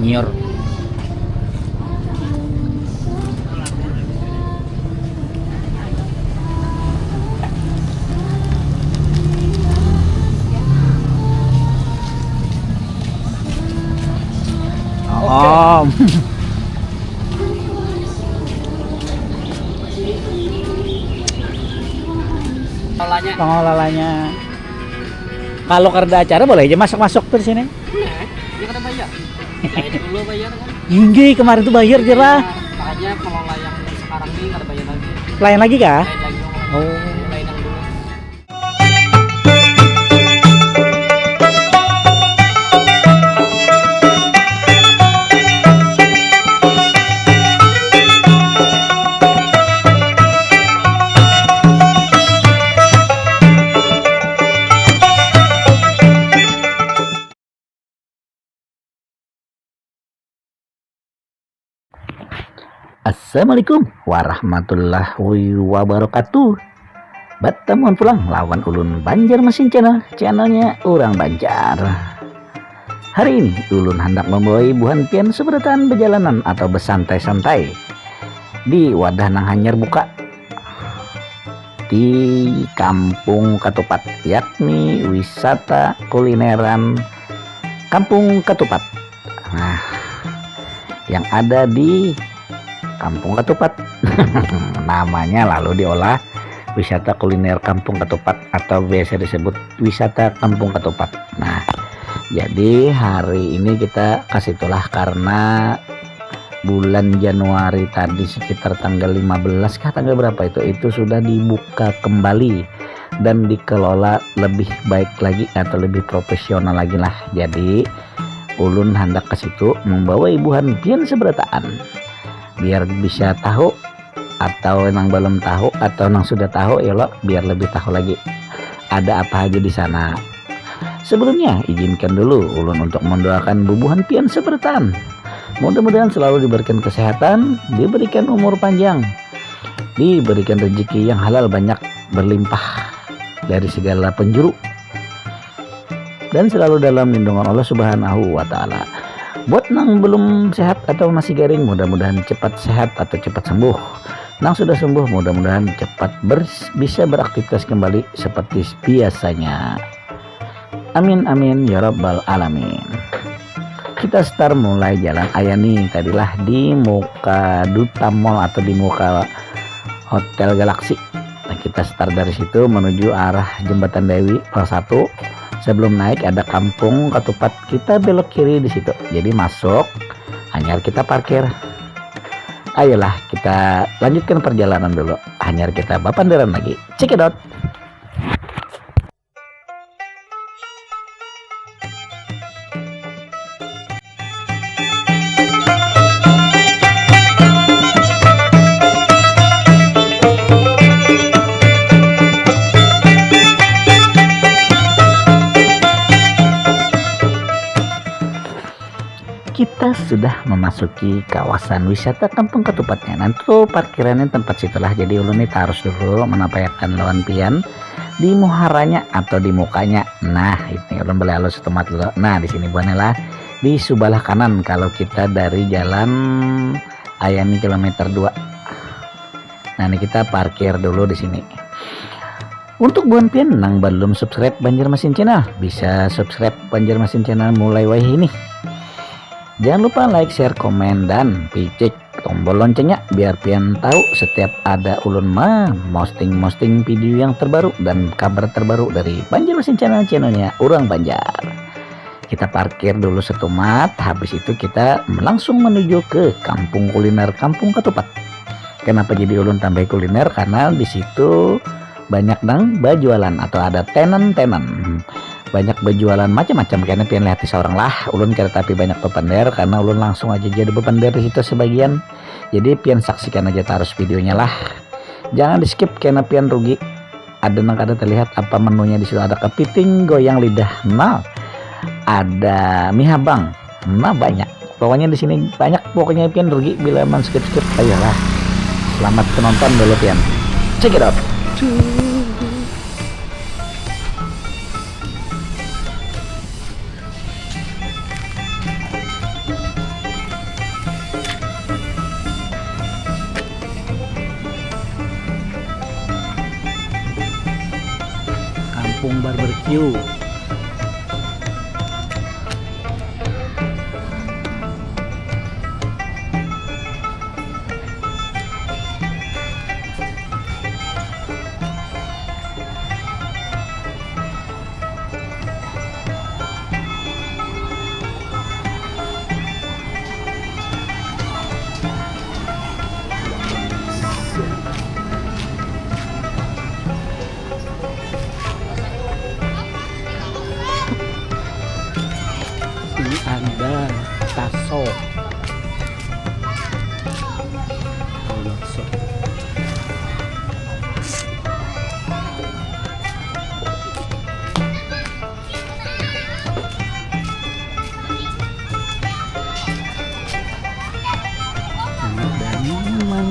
nyiur. Om. Pengelolanya. Kalau kerja acara boleh aja masuk-masuk tuh di sini. Boleh, dia kena bayar. Bayar dulu bayar kan. Tinggi kemarin tuh bayar jerah. Makanya pengelola yang sekarang ini nggak ada bayar lagi. Lain lagi kah? Lain lagi dong. Oh. Lain yang dulu. Assalamualaikum warahmatullahi wabarakatuh. Bertemuan pulang lawan ulun Banjarmasin channelnya orang Banjar. Hari ini ulun hendak membawa ibuan pian seberatan perjalanan atau bersantai-santai di wadah nang hanyar buka di Kampung Ketupat, yakni wisata kulineran Kampung Ketupat. Nah, yang ada di Kampung Ketupat namanya lalu diolah wisata kuliner Kampung Ketupat atau biasa disebut wisata Kampung Ketupat. Nah, jadi hari ini kita kasih itulah karena bulan Januari tadi sekitar tanggal 15 kah tanggal berapa itu sudah dibuka kembali dan dikelola lebih baik lagi atau lebih profesional lagi lah. Jadi ulun hendak ke situ membawa ibuan pian seberataan biar bisa tahu, atau yang belum tahu atau yang sudah tahu ya lo biar lebih tahu lagi ada apa aja di sana. Sebelumnya izinkan dulu ulun untuk mendoakan bubuhan pian seberatan. Mudah-mudahan selalu diberikan kesehatan, diberikan umur panjang, diberikan rezeki yang halal banyak berlimpah dari segala penjuru, dan selalu dalam lindungan Allah Subhanahu wa Ta'ala. Buat nang belum sehat atau masih garing, mudah-mudahan cepat sehat atau cepat sembuh. Nang sudah sembuh, mudah-mudahan cepat bisa beraktivitas kembali seperti biasanya. Amin amin ya rabbal alamin. Kita start mulai jalan Ayani tadilah di muka Duta Mall atau di muka Hotel Galaxy. Nah, kita start dari situ menuju arah Jembatan Dewi Kelas 1. Sebelum naik ada Kampung Ketupat, kita belok kiri di situ. Jadi masuk, hanyar kita parkir. Ayolah kita lanjutkan perjalanan dulu. Hanyar kita bapanderan lagi. Check it out. Kita sudah memasuki kawasan wisata Kampung Ketupatnya. Nanti parkirannya tempat situlah. Jadi ulun ini harus dulu menampakkan lawan pian di muharanya atau di mukanya. Nah, ini ulun boleh halus tomat dulu. Nah, di sini buahnya di sebelah kanan kalau kita dari jalan Ayani kilometer 2. Nah, ini kita parkir dulu di sini. Untuk buan pian nang belum subscribe Banjarmasin channel, bisa subscribe Banjarmasin channel mulai wah ini. Jangan lupa like, share, komen, dan picek tombol loncengnya biar pian tahu setiap ada ulun posting video yang terbaru dan kabar terbaru dari Banjarmasin channelnya orang Banjar. Kita parkir dulu setumat, habis itu kita langsung menuju ke kampung kuliner Kampung Ketupat. Kenapa jadi ulun tambah kuliner? Karena di situ banyak dang bajualan atau ada tenan-tenan. Banyak berjualan macam-macam karena pian lihat seorang lah ulun kira tapi banyak bepander karena ulun langsung aja jadi bepander di situ sebagian. Jadi pian saksikan aja terus videonya lah, jangan di skip karena pian rugi. Ada nang kada terlihat apa menunya di situ. Ada kepiting goyang lidah, nah ada mie habang, nah banyak pokoknya di sini banyak. Pokoknya pian rugi bila man skip ayolah. Selamat penonton dulu pian, check it out. Kampung Barbeque. Ini ada taso. Bakso. Ada minuman.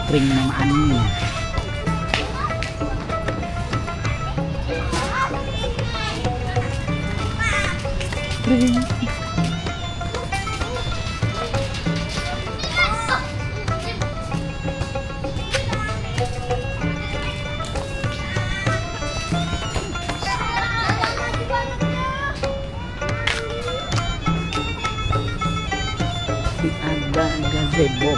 Kering nama Ani. Kering. Ada gazebo.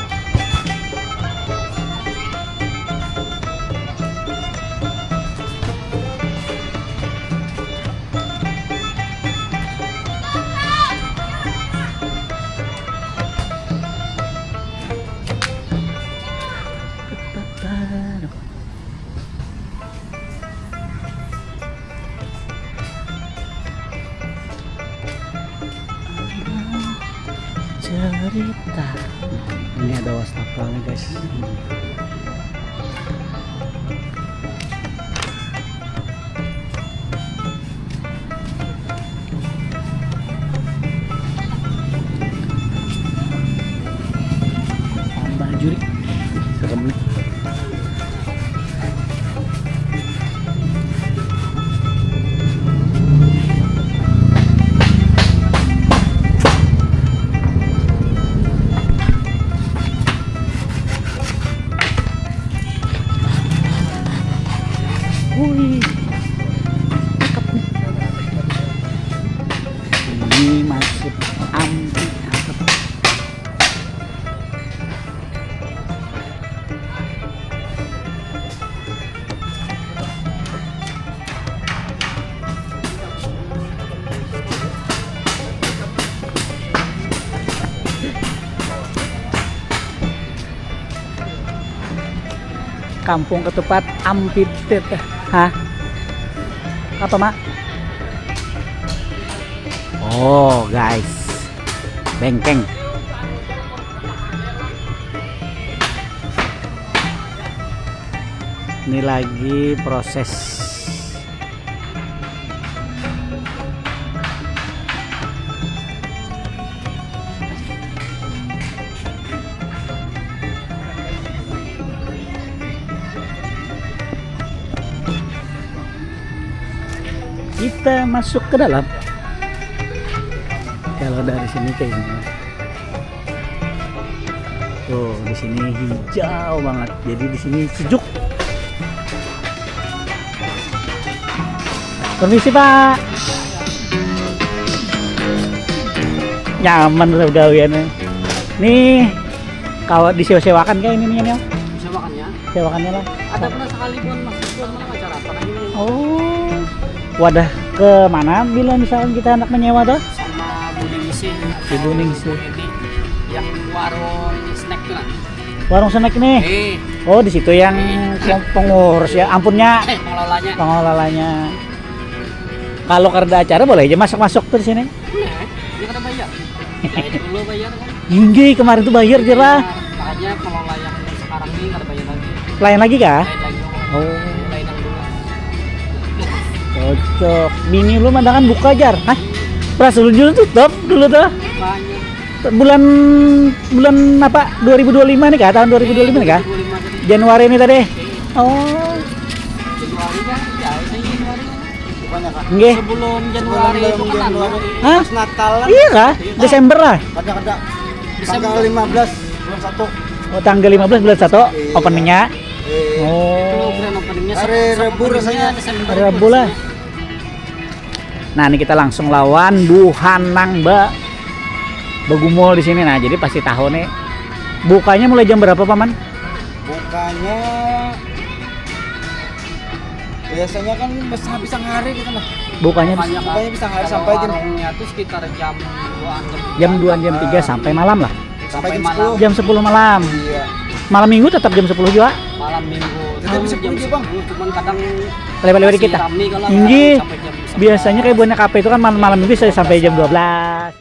Cerita. Ini ada wastafelnya guys. Tambah juri. Serem nih. Wih, cakep nih. Ini masuk ampi cakep. Kampung Ketupat Amphitheater. Hah? Apa, Mak? Oh, guys. Bengkeng. Ini lagi proses. Kita masuk ke dalam. Kalau dari sini kayaknya. Tuh, di sini hijau banget. Jadi di sini sejuk. Permisi, Pak. Nyaman udah gawiannya. Nih, kalau disewa-sewakan kayak ini nih, Om? Sewakannya. Sewakannya lah. Ada pernah sekali pun masih pun malah acara apa lagi ini. Oh, wadah ke mana bila misalkan kita hendak menyewa tuh? Sama Bu Ningsih. Si Bu Ningsih. Yang warung snack tuh lah. Warung snack nih. Oh, di situ yang pengurus ya, ampunnya Pengelolanya. pengelolanya. Kalau kerja acara boleh aja masuk-masuk tuh di sini. Boleh. Dia kena bayar. Bayar dulu bayar kan. Hingga kemarin tuh bayar aja lah. Makanya pengelola yang sekarang ini nggak ada bayar lagi. Lain lagi kah? Lain lagi. Oh, Lain yang dulu. cocok. Bini lu mandangan buka jar. Hah? Perasaan dulu tutup dulu tuh. Banyak. Bulan apa? 2025 nih kah? Tahun 2025 nih kah? 25 tadi. Januari ini tadi. Oh, Januari kan? Ya, ini Januari. Bukannya kan? nggih. Sebelum Januari itu kan Hah? Natal. Iya kah? Desember lah. Kadang-kadang Desember. Tanggal 15 bulan 1. Oh, tanggal 15 bulan 1 Iya. openingnya. Eh, Itu Oh, grand openingnya Hari Rabu rasanya. Desember. hari Rabu lah. Nah, ini kita langsung lawan Buhanang Mbak Begumul di sini. Nah, jadi pasti tahu nih. Bukanya mulai jam berapa, Paman? Bukannya biasanya kan habis hari gitu lah. Bukanya Bukanya bisa hari sampai jam warungnya tuh sekitar jam 2-an jam 2 jam 3 sampai malam lah. sampai jam malam. 10. Jam 10 malam. Iya. Malam Minggu tetap jam 10 juga. Malam Minggu. Tetap bisa jam pergi, Bang. 10, cuman kadang Lebar-lebar masih kita. rame kalau Tinggi. sampai jam 11. Biasanya kayak buahnya kafe itu kan malam Minggu bisa sampai jam 12.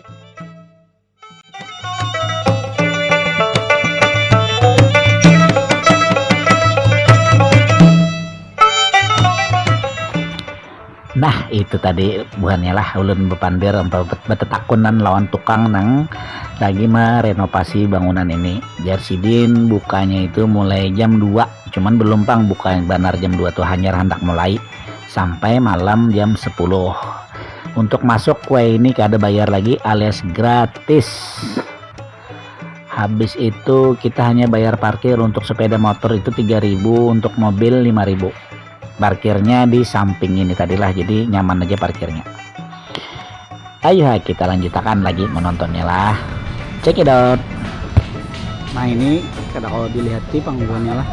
Nah, itu tadi bukannya lah ulun bepandir betetakunan lawan tukang nang lagi merenovasi bangunan ini. Jarsidin bukanya itu mulai jam 2, cuman belum pang buka yang benar jam 2 tuh, hanya hendak mulai sampai malam jam 10. Untuk masuk kue ini kada bayar lagi alias gratis. Habis itu kita hanya bayar parkir untuk sepeda motor itu 3.000, untuk mobil 5.000. Parkirnya di samping ini tadilah, jadi nyaman aja parkirnya. Ayo kita lanjutkan lagi menontonnya lah. Check it out. Nah, ini kalau dilihat di panggungannya lah.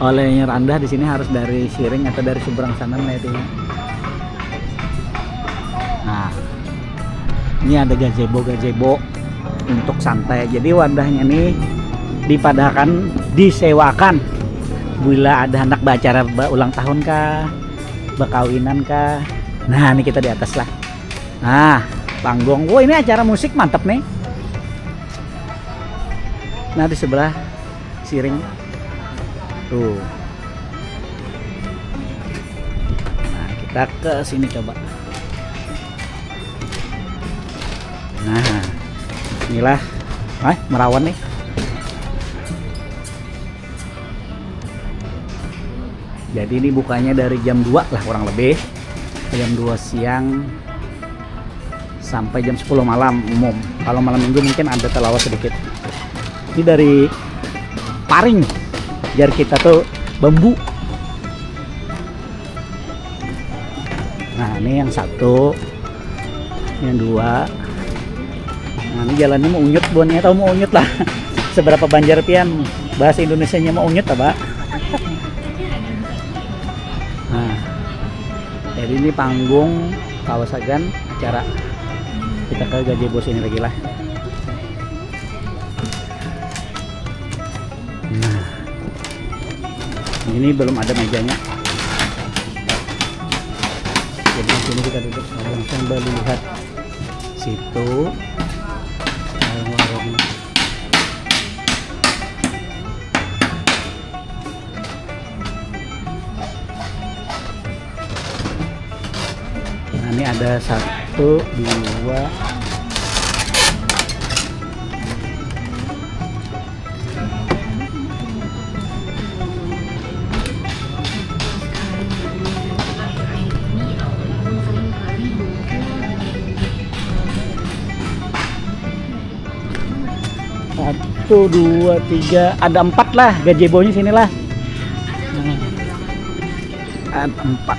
Olehnya rendah di sini harus dari Siring atau dari seberang sana melihatnya. Nah, ini ada gazebo untuk santai. Jadi wadahnya nih dipadahkan, disewakan. Bila ada anak acara ulang tahun kah, bakawinan kah. Nah, ini kita di atas lah. Nah, panggung. Wah, ini acara musik mantap nih. Nah, di sebelah Siring. Tuh. Nah, kita ke sini coba. Nah, inilah Merawan nih. Jadi ini bukanya dari jam 2 lah kurang lebih. Jam 2 siang sampai jam 10 malam umum. Kalau malam Minggu mungkin ada telawat sedikit. Ini dari paring. Jar kita tuh bambu. Nah, ini yang satu. Yang dua. Nah, ini jalannya mau unyut, buannya tahu mau unyut lah. Seberapa Banjar pian bahasa Indonesianya mau unyut apa? Nah, jadi ini panggung kawasan acara. Kita ke gazebo ini lagi lah. Nah, ini belum ada mejanya. Jadi di sini kita duduk langsung melihat situ. Nah, ini ada 1, 2, satu, dua, tiga, ada 4 lah gazebonya sini lah. Ada 4.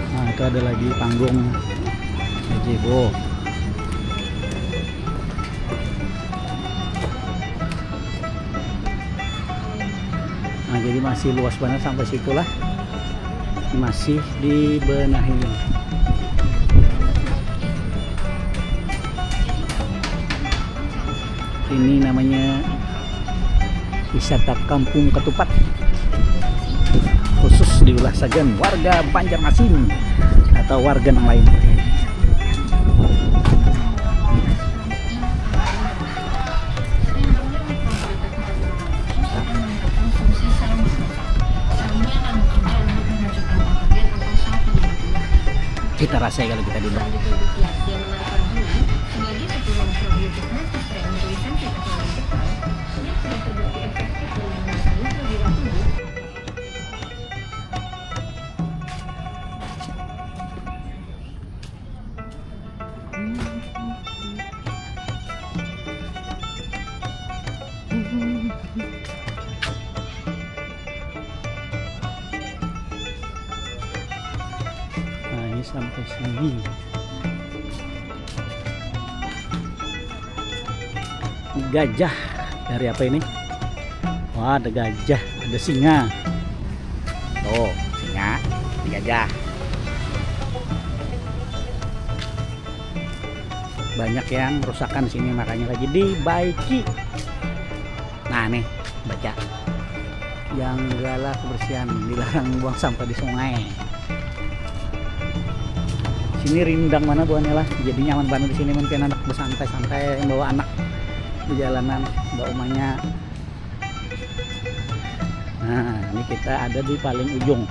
Nah, itu ada lagi panggung gazebo. Nah, jadi masih luas banget sampai situlah, masih dibenahi. Ini namanya wisata Kampung Ketupat, khusus diulah sajian warga Banjarmasin atau warga yang lain. Kita rasain kalau kita duduk. sampai sini. Gajah dari apa ini? Wah, ada gajah, ada singa. Tuh, singa, ini gajah. Banyak yang rusakan di sini, makanya lagi dibaiki. Nah nih, baca. Yang gala kebersihan, dilarang buang sampah di sungai. Sini rindang mana buahnya lah, jadi nyaman banget di sini. Mungkin anak bersantai-santai bawa anak di jalanan, bawa umahnya. Nah, ini kita ada di paling ujung.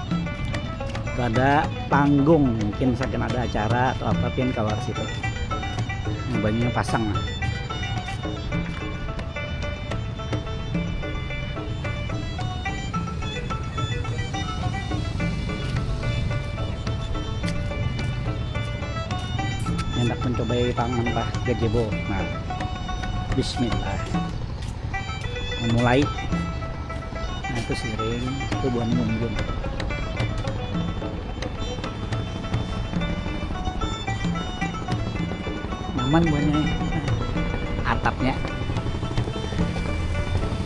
Itu ada panggung, mungkin misalkan ada acara atau apa pin keluar situ. Banyunya pasang lah. Hendak mencobai pangan Pak gazebo. Nah, bismillah. Memulai. Nah, itu siring, itu buahnya mumbun. Nyaman buahnya. Atapnya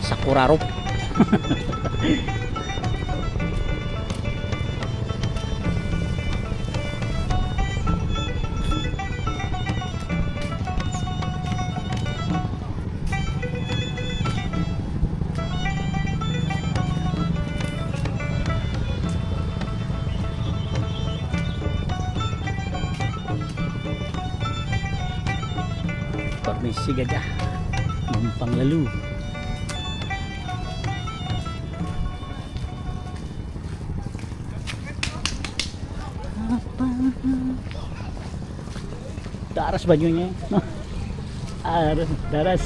sakura rope. Permisi gajah, numpang lalu. Daras bajunya, daras.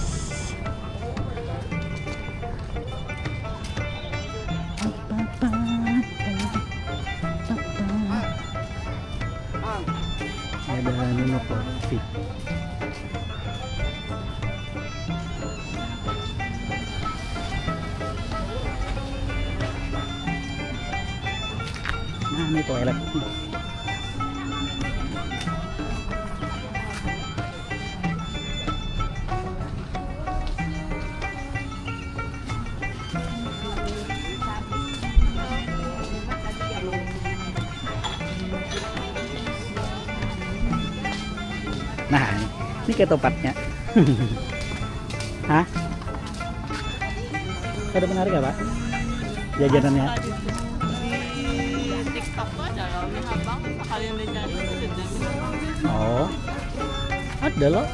Ada Nino Coffee. Nah, ini toilet. Nah, ini ketopatnya. Hah? Ada menarik gak, Pak? Jajanannya? Di TikTok tuh ada loh, mie habang sekali yang dicari itu di Oh, ada loh.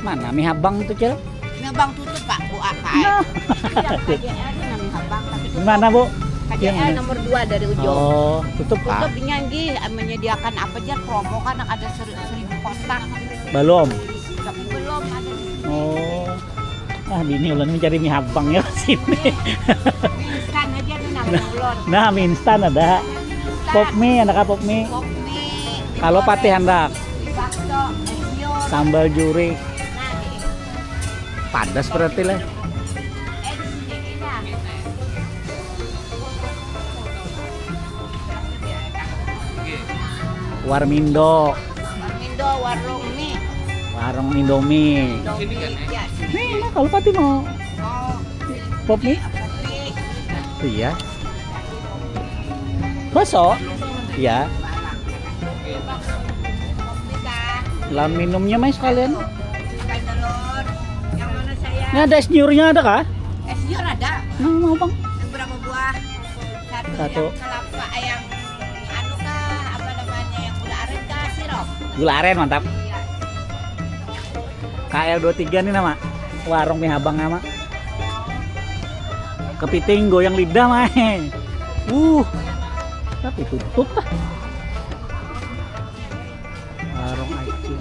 Mana mie habang itu, Cil? Mie habang tutup Pak, Bu Aka. Nah. KJL ini mie habang tapi tutup. Gimana, Bu? Yang KJL mana? nomor 2 dari ujung. Oh, tutup, Pak. Tutup nyanyi menyediakan apa aja promo kan ada 1000 kotak. Belum. Tapi belum ada di sini. Oh. Ah, bini ulun mencari mie habang ya sini. Mie instan aja tuh namanya ulun. Nah, mie instan ada. Pop mie, ada pop mie. Pop mie. Kalau patih hendak bakso, esior. sambal juri. Nah, di Padas berarti lah. di sini nah. Warmindo, Warmindo, warung mie. warung Indomie. Indomie. Ya, Nih, nah, kalau patih mau mau pop mie? pop mie. Iya. Bakso? Iya. Lah minumnya mas sekalian. Pakai telur. Yang mana saya? Ini ada es nyurnya ada kah? Esior ada. Nah, mau bang. Yang berapa buah? Satu. Yang kelapa, yang anu kah? Apa namanya? Yang gula aren kah? Sirup. Gula aren mantap. Iya. KL23 nih nama. Warung mie habang nama. Kepiting goyang lidah mah. Tapi tutup lah. Warung Aici.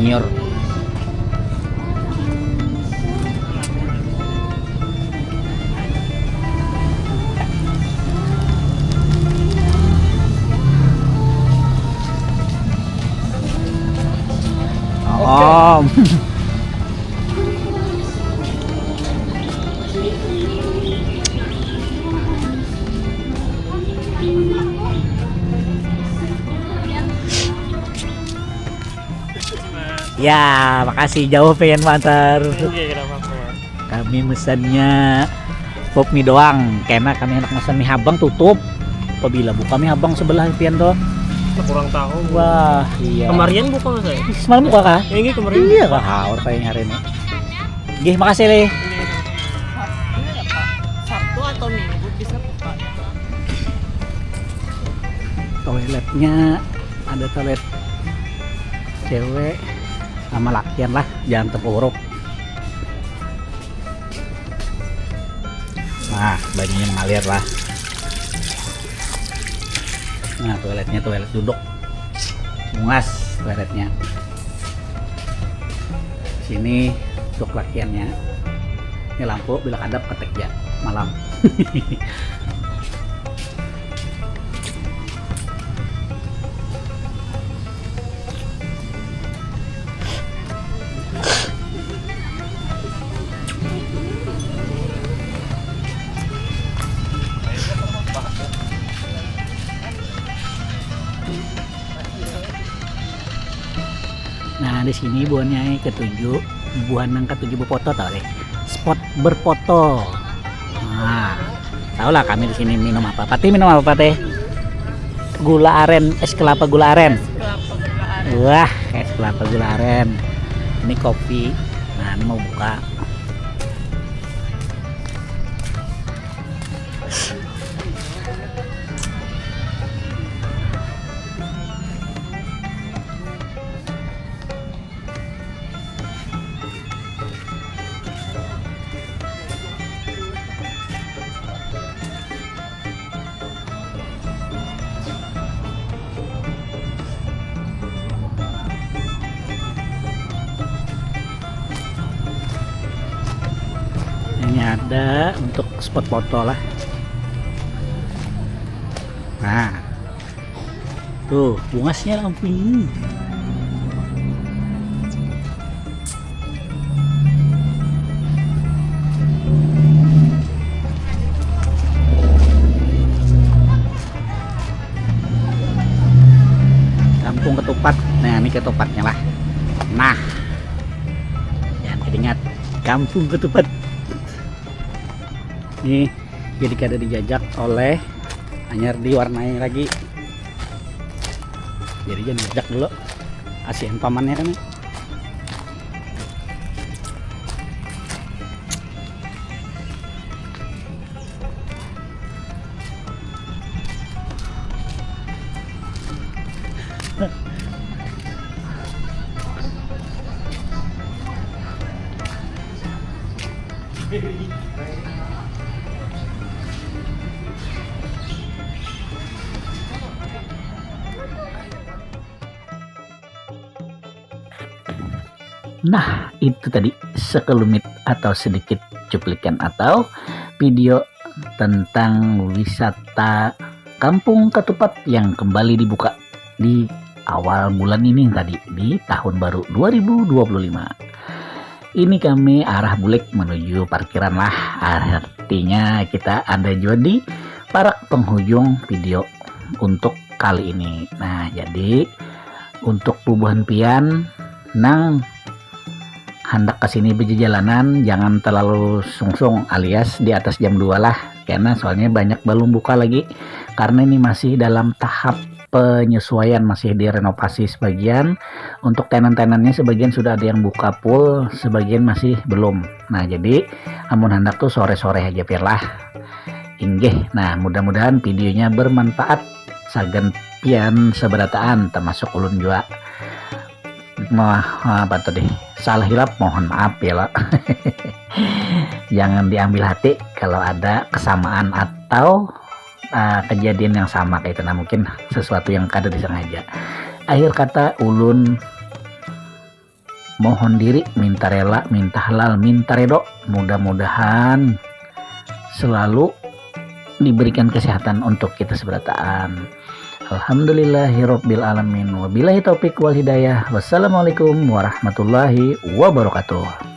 senior. Om. Ya, makasih jauh pengen mantar. Kami mesennya pop mie doang, karena kami enak mesen mie habang tutup. Apabila buka mie habang sebelah pian toh. Kurang tahu. Wah, iya. Kemarin buka mas saya. Semalam buka kah? Ya, ini kemarin. Iya kah, haur kayaknya hari ini. Gih, makasih deh. Ini apa? Sabtu atau Minggu bisa buka. Toiletnya ada toilet cewek sama lakian lah, jangan terpuruk. Nah, bajunya mengalir lah. Nah, toiletnya toilet duduk, bungas toiletnya. Sini untuk lakiannya. Ini lampu bila kadap ketek ya malam. Nah, di sini buahnya ketujuh, buah yang ketujuh berfoto tau deh. Spot berfoto. Nah, tau lah kami di sini minum apa? Pati minum apa teh? Gula aren, es kelapa gula aren. Kelapa gula aren. Wah, es kelapa gula aren. Ini kopi. Nah, ini mau buka. Ini ada untuk spot foto lah. Nah, tuh bungasnya lampu ini. Kampung Ketupat. Nah, ini ketupatnya lah. Nah, jangan ingat Kampung Ketupat. Ini jadi kada dijajak oleh anyar diwarnai lagi, jadi jangan jajak dulu asian pamannya kan. Nah, itu tadi sekelumit atau sedikit cuplikan atau video tentang wisata Kampung Ketupat yang kembali dibuka di awal bulan ini tadi, di tahun baru 2025. Ini kami arah Bulek menuju parkiran lah, artinya kita ada juga di parak penghujung video untuk kali ini. Nah, jadi untuk pubuhan pian nang hendak kesini berjalanan jangan terlalu sungsung alias di atas jam 2 lah, karena soalnya banyak belum buka lagi, karena ini masih dalam tahap penyesuaian, masih direnovasi sebagian. Untuk tenan-tenannya sebagian sudah ada yang buka full, sebagian masih belum. Nah, jadi amun hendak tuh sore-sore aja lah inggih. Nah, mudah-mudahan videonya bermanfaat sagan pian seberataan termasuk ulun juga. Apa tuh deh, salah hilap mohon maaf ya lah. Jangan diambil hati kalau ada kesamaan atau kejadian yang sama kayak itu. Nah, mungkin sesuatu yang kada disengaja. Akhir kata ulun mohon diri, minta rela, minta halal, minta ridho. Mudah-mudahan selalu diberikan kesehatan untuk kita seberataan. Alhamdulillahirabbil alamin. Wabillahi taufik wal hidayah. Wassalamualaikum warahmatullahi wabarakatuh.